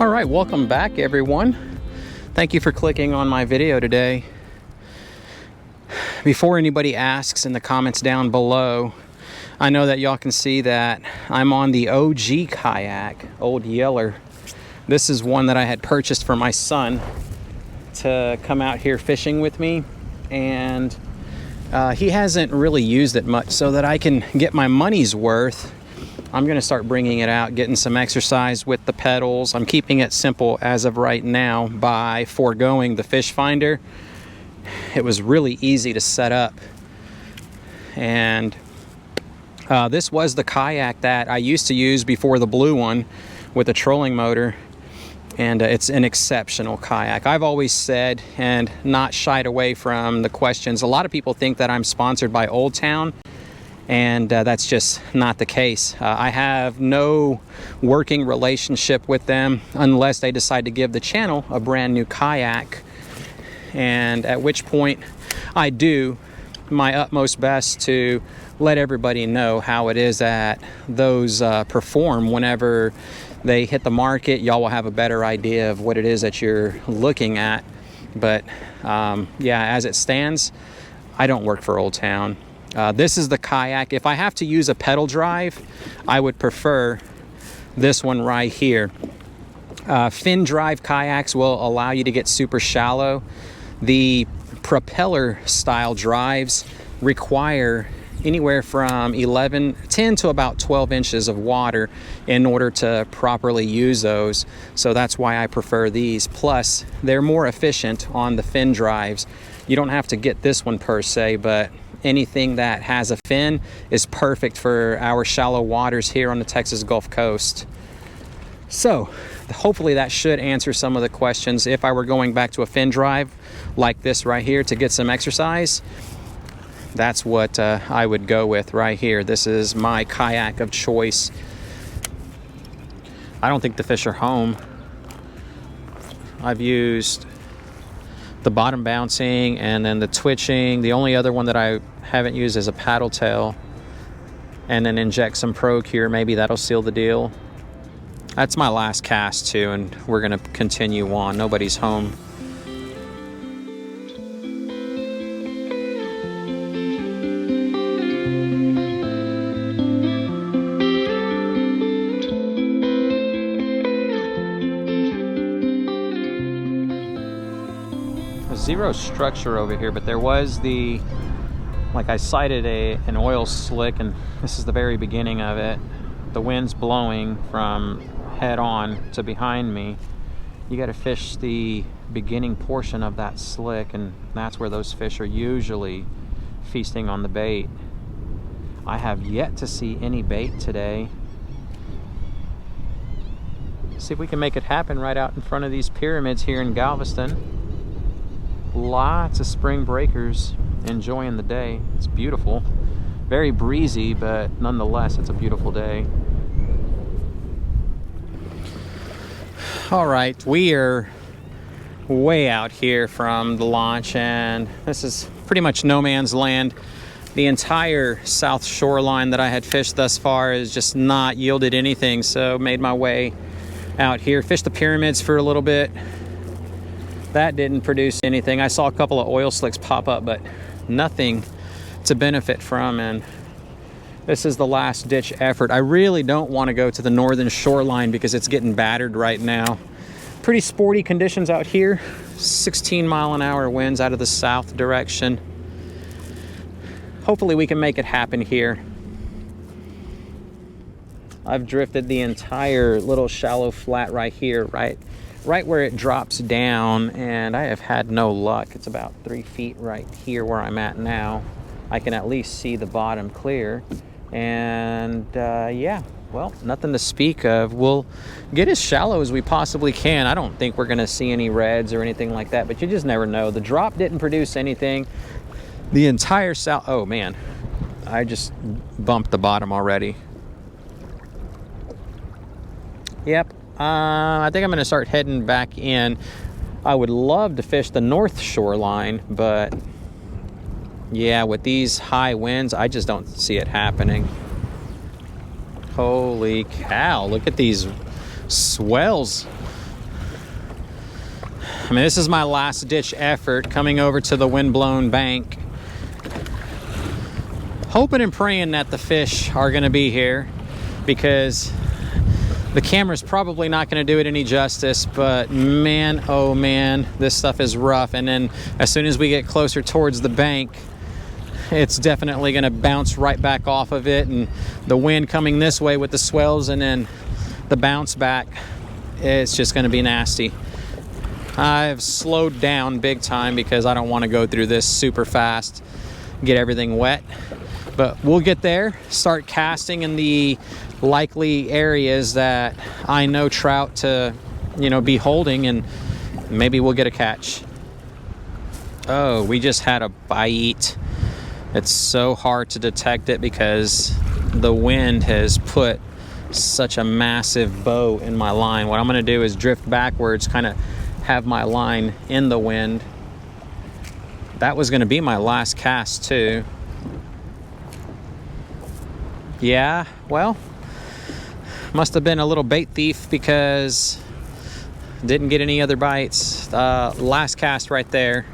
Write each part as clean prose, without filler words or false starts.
All right, welcome back everyone. Thank you for clicking on my video today. Before anybody asks in the comments down below, I know that y'all can see that I'm on the OG kayak, Old Yeller. This is one that I had purchased for my son to come out here fishing with me, and he hasn't really used it much. So that I can get my money's worth, I'm gonna start bringing it out, getting some exercise with the pedals. I'm keeping it simple as of right now by foregoing the fish finder. It was really easy to set up. And this was the kayak that I used to use before the blue one with a trolling motor. And it's an exceptional kayak. I've always said, and not shied away from the questions, a lot of people think that I'm sponsored by Old Town. And that's just not the case. I have no working relationship with them unless they decide to give the channel a brand new kayak. And at which point I do my utmost best to let everybody know how it is that those perform whenever they hit the market. Y'all will have a better idea of what it is that you're looking at. But yeah, as it stands, I don't work for Old Town. This is the kayak. If I have to use a pedal drive, I would prefer this one right here. Fin drive kayaks will allow you to get super shallow. The propeller style drives require anywhere from 10 to about 12 inches of water in order to properly use those. So that's why I prefer these. Plus, they're more efficient on the fin drives. You don't have to get this one per se, but anything that has a fin is perfect for our shallow waters here on the Texas Gulf Coast. So hopefully that should answer some of the questions. If I were going back to a fin drive like this right here to get some exercise, that's what I would go with right here. This is my kayak of choice. I don't think the fish are home. I've used the bottom bouncing and then the twitching. The only other one that I haven't used is a paddle tail, and then inject some Pro Cure. Maybe that'll seal the deal. That's my last cast too, and we're gonna continue on. Nobody's home. Zero structure over here, but there was like I sighted an oil slick, and this is the very beginning of it. The wind's blowing from head on to behind me. You got to fish the beginning portion of that slick, and that's where those fish are usually feasting on the bait. I have yet to see any bait today. See if we can make it happen right out in front of these pyramids here in Galveston. Lots of spring breakers enjoying the day. It's beautiful. Very breezy, but nonetheless, it's a beautiful day. All right, we are way out here from the launch, and this is pretty much no man's land. The entire south shoreline that I had fished thus far has just not yielded anything, so made my way out here. Fished the pyramids for a little bit. That didn't produce anything. I saw a couple of oil slicks pop up, but nothing to benefit from, and this is the last ditch effort. I really don't want to go to the northern shoreline because it's getting battered right now. Pretty sporty conditions out here. 16-mile-an-hour winds out of the south direction. Hopefully we can make it happen here. I've drifted the entire little shallow flat right here, right where it drops down, and I have had no luck. It's about 3 feet right here where I'm at now. I can at least see the bottom clear, and yeah, well, nothing to speak of. We'll get as shallow as we possibly can. I don't think we're gonna see any reds or anything like that, but you just never know. The drop didn't produce anything. The entire south, oh man, I just bumped the bottom already. Yep. I think I'm going to start heading back in. I would love to fish the north shoreline, but yeah, with these high winds, I just don't see it happening. Holy cow, look at these swells I mean, this is my last ditch effort coming over to the windblown bank. Hoping and praying that the fish are going to be here, because the camera's probably not going to do it any justice, but man, oh man, this stuff is rough. And then as soon as we get closer towards the bank, it's definitely going to bounce right back off of it, and the wind coming this way with the swells and then the bounce back, it's just going to be nasty. I've slowed down big time because I don't want to go through this super fast, get everything wet. But we'll get there, start casting in the likely areas that I know trout to, be holding, and maybe we'll get a catch. Oh, we just had a bite. It's so hard to detect it because the wind has put such a massive bow in my line. What I'm going to do is drift backwards, kind of have my line in the wind. That was going to be my last cast too. Yeah, well, must have been a little bait thief because didn't get any other bites. Last cast right there.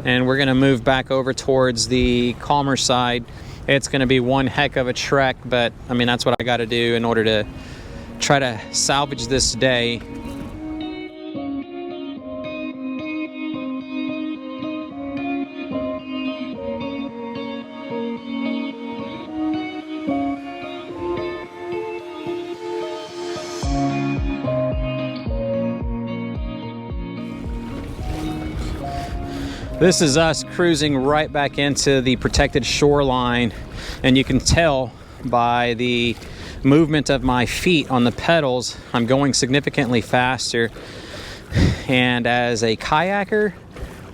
And we're going to move back over towards the calmer side. It's going to be one heck of a trek, but I mean, that's what I got to do in order to try to salvage this day. This is us cruising right back into the protected shoreline, and you can tell by the movement of my feet on the pedals, I'm going significantly faster. And as a kayaker,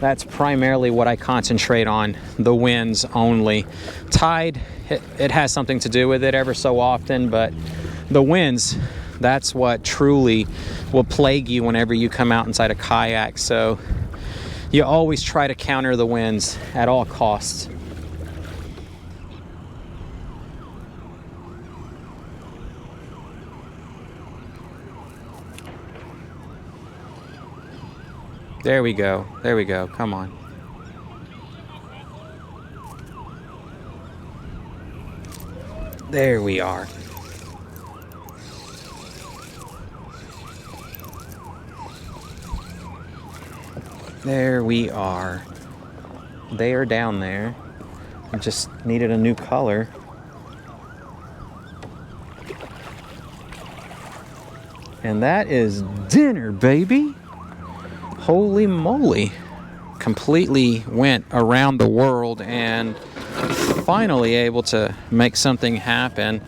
that's primarily what I concentrate on, the winds only. Tide, it has something to do with it ever so often, but the winds, that's what truly will plague you whenever you come out inside a kayak. So you always try to counter the winds at all costs. There we go. There we go. Come on. There we are. There we are. They are down there. I just needed a new color. And that is dinner, baby. Holy moly. Completely went around the world and finally able to make something happen.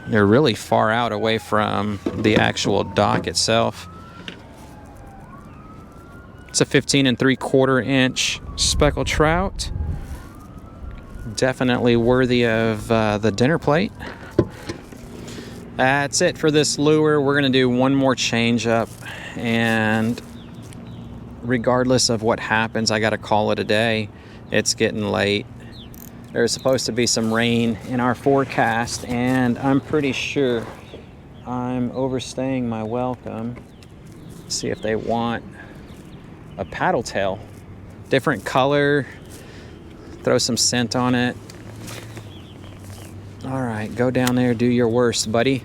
They're really far out away from the actual dock itself. It's a 15 3/4 inch speckled trout. Definitely worthy of the dinner plate. That's it for this lure. We're gonna do one more change up, and regardless of what happens, I gotta call it a day. It's getting late. There's supposed to be some rain in our forecast, and I'm pretty sure I'm overstaying my welcome. Let's see if they want a paddle tail. Different color. Throw some scent on it. All right, go down there, do your worst, buddy.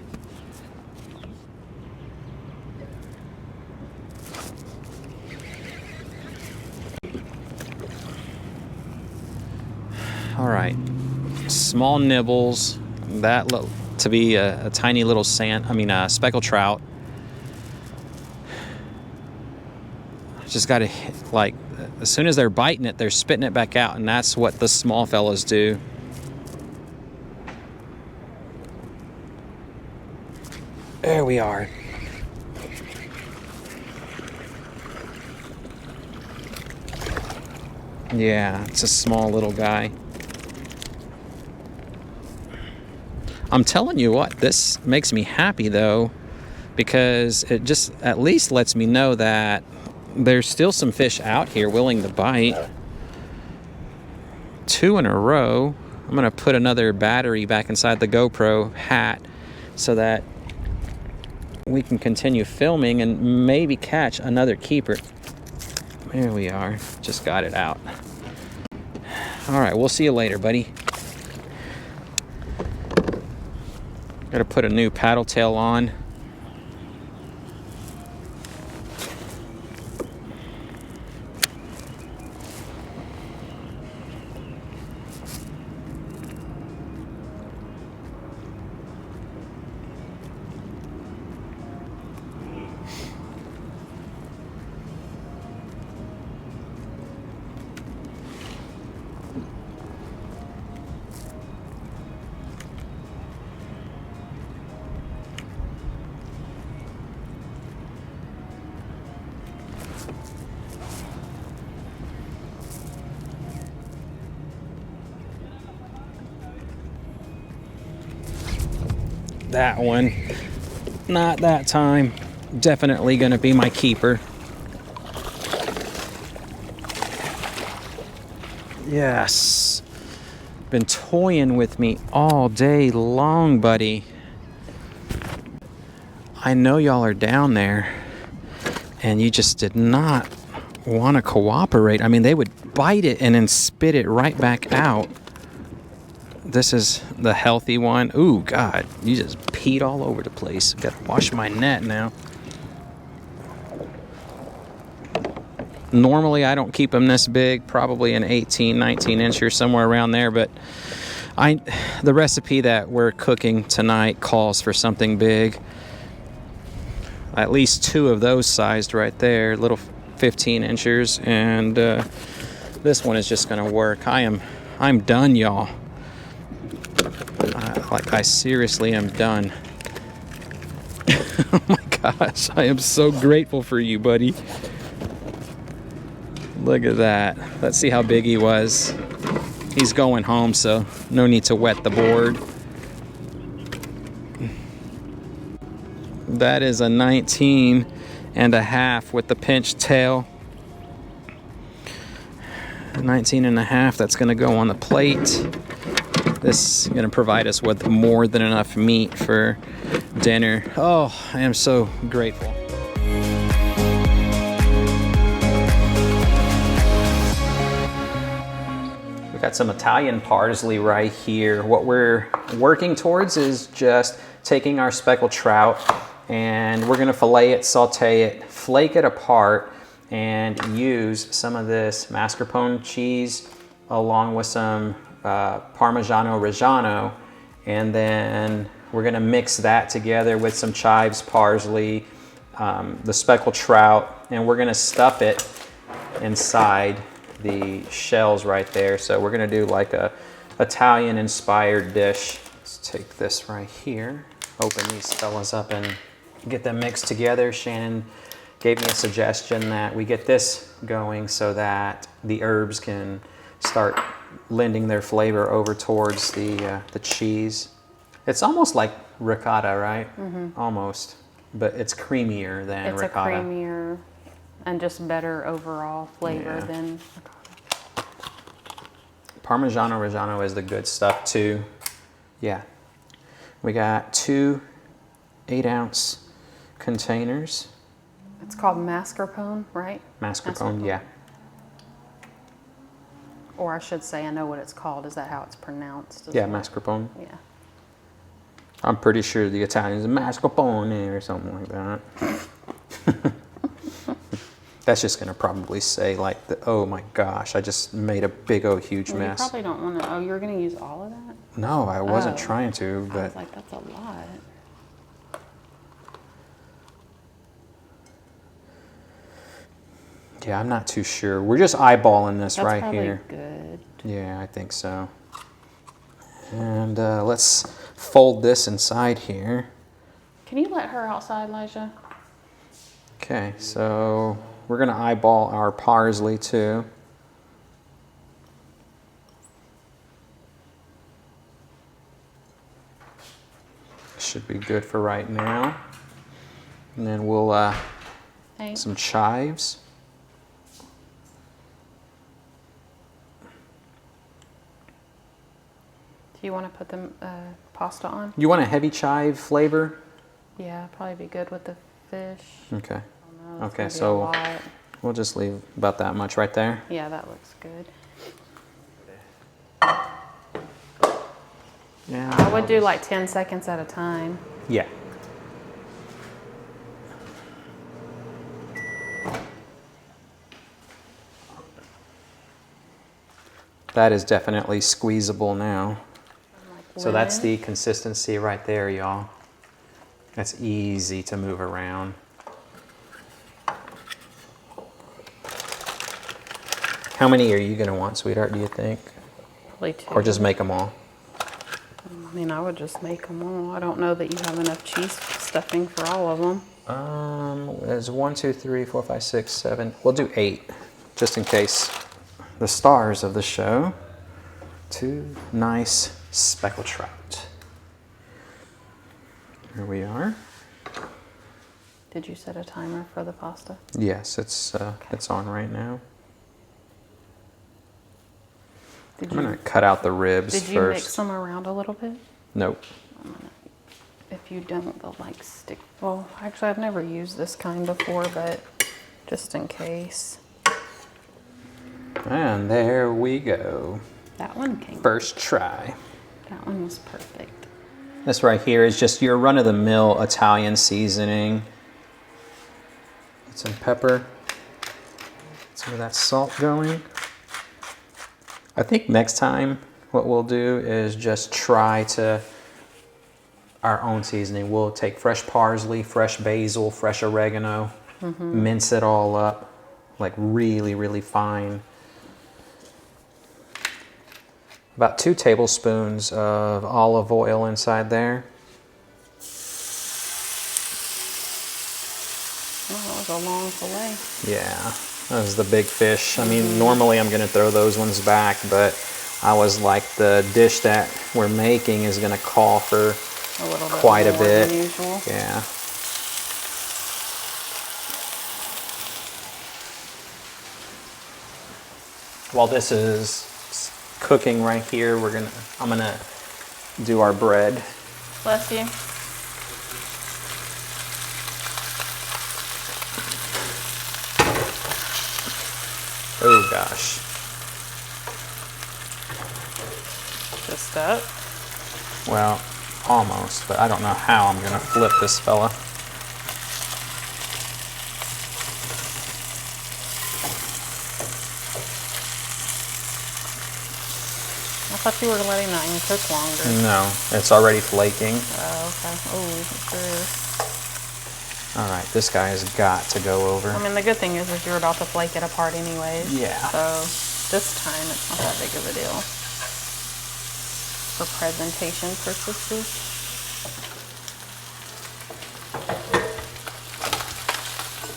All right, small nibbles. That look to be a tiny little speckled trout. Just got to, like, as soon as they're biting it, they're spitting it back out, and that's what the small fellas do. There we are. Yeah, it's a small little guy. I'm telling you what, this makes me happy though, because it just at least lets me know that there's still some fish out here willing to bite. 2 in a row. I'm gonna put another battery back inside the GoPro hat so that we can continue filming and maybe catch another keeper. There we are. Just got it out. All right, we'll see you later, buddy. Gotta put a new paddle tail on. That one, not that time. Definitely gonna be my keeper. Yes. Been toying with me all day long, buddy. I know y'all are down there and you just did not want to cooperate. I mean, they would bite it and then spit it right back out. This is the healthy one. Ooh, God, you just peed all over the place. Gotta wash my net now. Normally, I don't keep them this big, probably an 18, 19 incher, somewhere around there, but the recipe that we're cooking tonight calls for something big. At least 2 of those sized right there, little 15 inchers, and this one is just gonna work. I'm done, y'all. Like, I seriously am done. Oh my gosh, I am so grateful for you, buddy. Look at that. Let's see how big he was. He's going home, so no need to wet the board. That is a 19.5 with the pinched tail. 19.5, that's gonna go on the plate. This is going to provide us with more than enough meat for dinner. Oh, I am so grateful. We got some Italian parsley right here. What we're working towards is just taking our speckled trout and we're going to fillet it, saute it, flake it apart, and use some of this mascarpone cheese along with some Parmigiano Reggiano, and then we're gonna mix that together with some chives, parsley, the speckled trout, and we're gonna stuff it inside the shells right there. So we're gonna do like a Italian inspired dish. Let's take this right here, open these fellas up and get them mixed together. Shannon gave me a suggestion that we get this going so that the herbs can start lending their flavor over towards the cheese. It's almost like ricotta, right? Mm-hmm. Almost, but it's creamier than ricotta. It's a creamier and just better overall flavor than ricotta. Parmigiano Reggiano is the good stuff too. Yeah, we got 2 8-ounce containers. It's called mascarpone, right? Mascarpone, yeah. Or I should say, I know what it's called. Is that how it's pronounced? Yeah, mascarpone. Yeah. I'm pretty sure the Italians are mascarpone or something like that. That's just gonna probably say like, oh my gosh, I just made a big old huge mess. You probably don't want to. Oh, you're gonna use all of that? No, I wasn't trying to, but I was like, that's a lot. Yeah, I'm not too sure. We're just eyeballing this That's right probably here. Good. Yeah, I think so. And let's fold this inside here. Can you let her outside, Elijah? Okay, so we're gonna eyeball our parsley too. Should be good for right now. And then we'll some chives. Do you want to put the pasta on? You want a heavy chive flavor? Yeah, probably be good with the fish. Okay. I don't know, it's Okay, gonna be a so lot. we'll just leave about that much right there. Yeah, that looks good. Yeah. I would do like 10 seconds at a time. Yeah. That is definitely squeezable now. So that's the consistency right there, y'all. That's easy to move around. How many are you gonna want, sweetheart, do you think? Probably 2. Or just make them all? I mean, I would just make them all. I don't know that you have enough cheese stuffing for all of them. There's 1, 2, 3, 4, 5, 6, 7. We'll do 8, just in case. The stars of the show. 2 nice speckled trout. Here we are. Did you set a timer for the pasta? Yes, it's on right now. I'm gonna cut out the ribs first. Did you mix them around a little bit? Nope. If you don't, they'll like stick. Well, actually, I've never used this kind before, but just in case. And there we go. That one came. First try. That one was perfect. This right here is just your run-of-the-mill Italian seasoning. Get some pepper. Get some of that salt going. I think next time what we'll do is just try to our own seasoning. We'll take fresh parsley, fresh basil, fresh oregano, mince it all up, like really, really fine. About 2 tablespoons of olive oil inside there. Oh, that was a long fillet. Yeah, that was the big fish. I mean, normally I'm gonna throw those ones back, but I was like, the dish that we're making is gonna call for A little bit quite a more bit. than usual. Yeah. While this is cooking right here, I'm gonna do our bread. Bless you. Oh gosh. Just up. Well, almost, but I don't know how I'm gonna flip this fella. I thought you were letting that one cook longer. No, it's already flaking. Oh, okay. Oh, it sure is. All right, this guy has got to go over. I mean, the good thing is you're about to flake it apart anyways. Yeah. So this time it's not that big of a deal. For presentation purposes.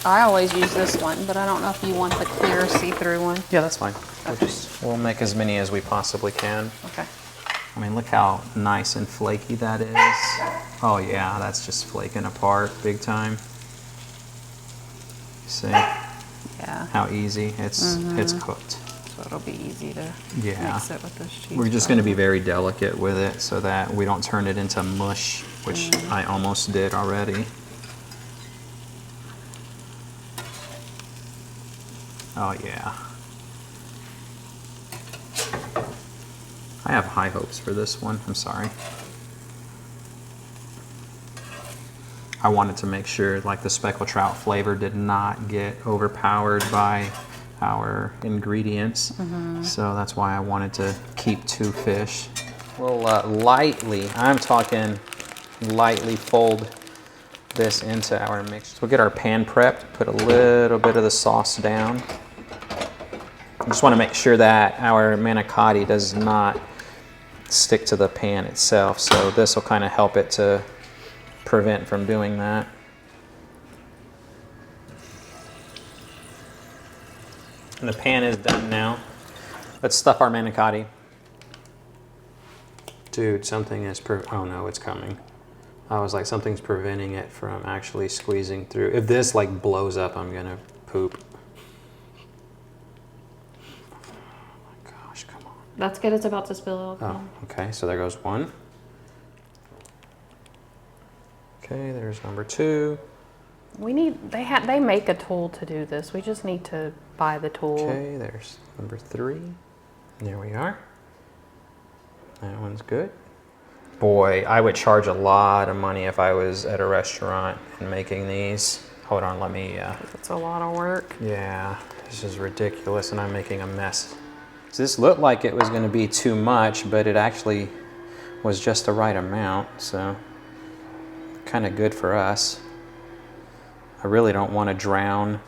I always use this one, but I don't know if you want the clear see-through one. Yeah, that's fine. Okay. We'll make as many as we possibly can. Okay. I mean, look how nice and flaky that is. Oh yeah, that's just flaking apart big time. See Yeah. how easy it's cooked. So it'll be easy to Yeah. mix it with this cheese. We're just going to be very delicate with it so that we don't turn it into mush, which I almost did already. Oh yeah. I have high hopes for this one. I'm sorry. I wanted to make sure like the speckled trout flavor did not get overpowered by our ingredients. So that's why I wanted to keep 2 fish. We'll lightly, I'm talking lightly, fold this into our mix. We'll get our pan prepped, put a little bit of the sauce down. I just want to make sure that our manicotti does not stick to the pan itself, so this will kind of help it to prevent from doing that. And the pan is done now. Let's stuff our manicotti. Dude, something is oh no, it's coming. I was like, something's preventing it from actually squeezing through. If this like blows up, I'm gonna poop. That's good. It's about to spill out. Oh, okay. So there goes one. Okay, there's number 2. They make a tool to do this. We just need to buy the tool. Okay, there's number 3. There we are. That one's good. Boy, I would charge a lot of money if I was at a restaurant and making these. Hold on, let me... It's a lot of work. Yeah, this is ridiculous and I'm making a mess. So this looked like it was going to be too much, but it actually was just the right amount, so kind of good for us. I really don't want to drown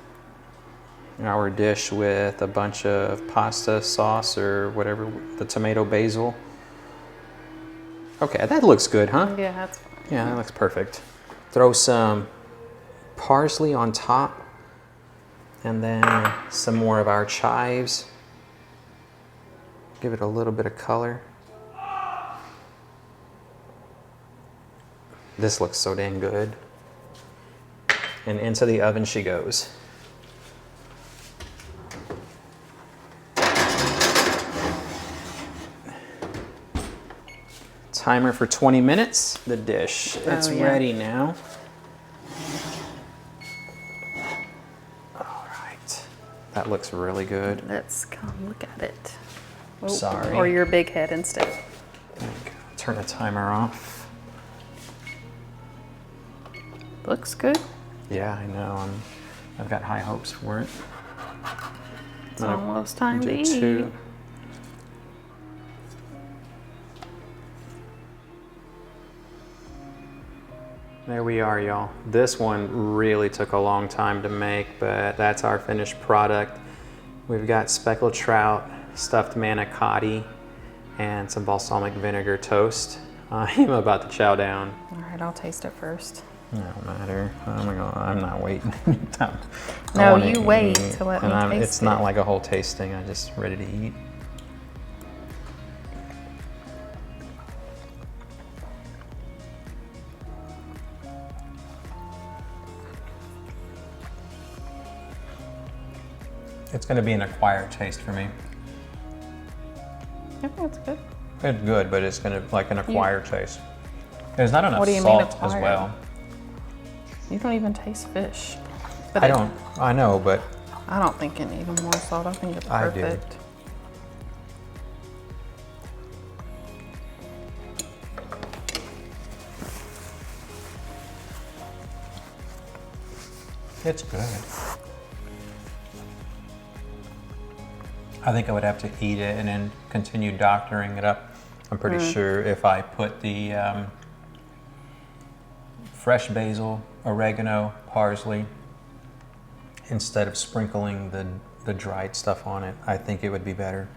our dish with a bunch of pasta sauce or whatever, the tomato basil. Okay, that looks good, huh? Yeah, that's fine. Yeah, that looks perfect. Throw some parsley on top and then some more of our chives. Give it a little bit of color. This looks so dang good. And into the oven she goes. Timer for 20 minutes. The dish, it's ready now. All right, that looks really good. Let's come look at it. Oh, Sorry. Or your big head instead. There you go. Turn the timer off. Looks good. Yeah, I know. I've got high hopes for it. It's almost time to Do eat. 2. There we are, y'all. This one really took a long time to make, but that's our finished product. We've got speckled trout, stuffed manicotti, and some balsamic vinegar toast. I'm about to chow down. All right, I'll taste it first. No matter. I'm not waiting. No, you wait to let me taste it. It's not like a whole tasting. I'm just ready to eat. It's going to be an acquired taste for me. I think it's good. It's good, but it's going to like an acquired taste. There's not enough What do you mean salt as acquired? well. You don't even taste fish. But I don't. I know, but I don't think it needs more salt. I think it's I do. perfect. it's good. I think I would have to eat it and then continue doctoring it up. I'm pretty sure if I put the fresh basil, oregano, parsley, instead of sprinkling the dried stuff on it, I think it would be better.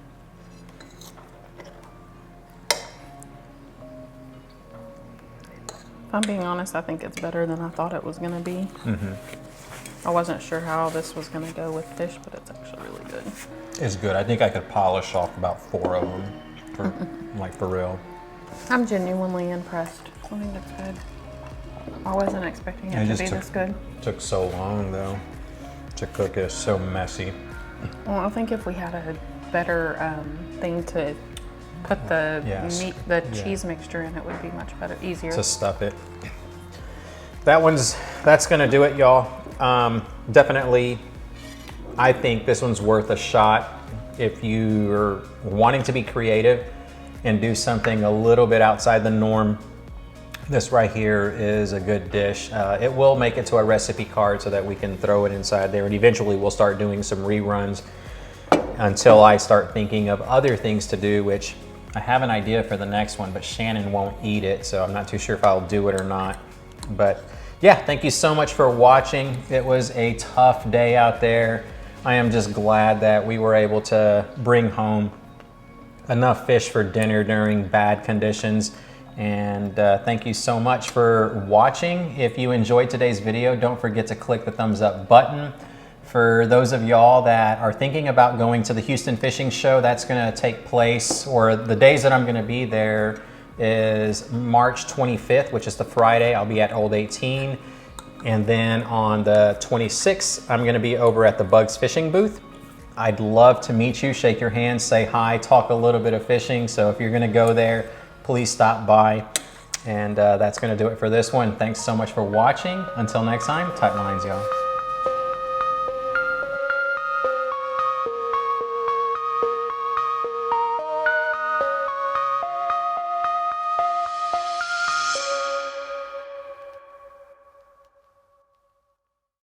If I'm being honest, I think it's better than I thought it was going to be. I wasn't sure how this was going to go with fish, but it's actually really good. It's good. I think I could polish off about 4 of them, for real. I'm genuinely impressed. I think it's good. I wasn't expecting it to be this good. Took so long though to cook. It's so messy. Well, I think if we had a better thing to put the cheese mixture in, it would be much better, easier. To stuff it. That's gonna do it, y'all. Definitely, I think this one's worth a shot if you're wanting to be creative and do something a little bit outside the norm. This right here is a good dish. It will make it to a recipe card so that we can throw it inside there, and eventually we'll start doing some reruns until I start thinking of other things to do, which I have an idea for the next one, but Shannon won't eat it, so I'm not too sure if I'll do it or not. But yeah, thank you so much for watching. It was a tough day out there. I am just glad that we were able to bring home enough fish for dinner during bad conditions. And thank you so much for watching. If you enjoyed today's video, don't forget to click the thumbs up button. For those of y'all that are thinking about going to the Houston Fishing Show, that's gonna take place, or the days that I'm gonna be there is March 25th, which is the Friday. I'll be at Old 18. And then on the 26th, I'm gonna be over at the Bugs Fishing booth. I'd love to meet you, shake your hand, say hi, talk a little bit of fishing. So if you're gonna go there, please stop by. And that's going to do it for this one. Thanks so much for watching. Until next time, tight lines, y'all.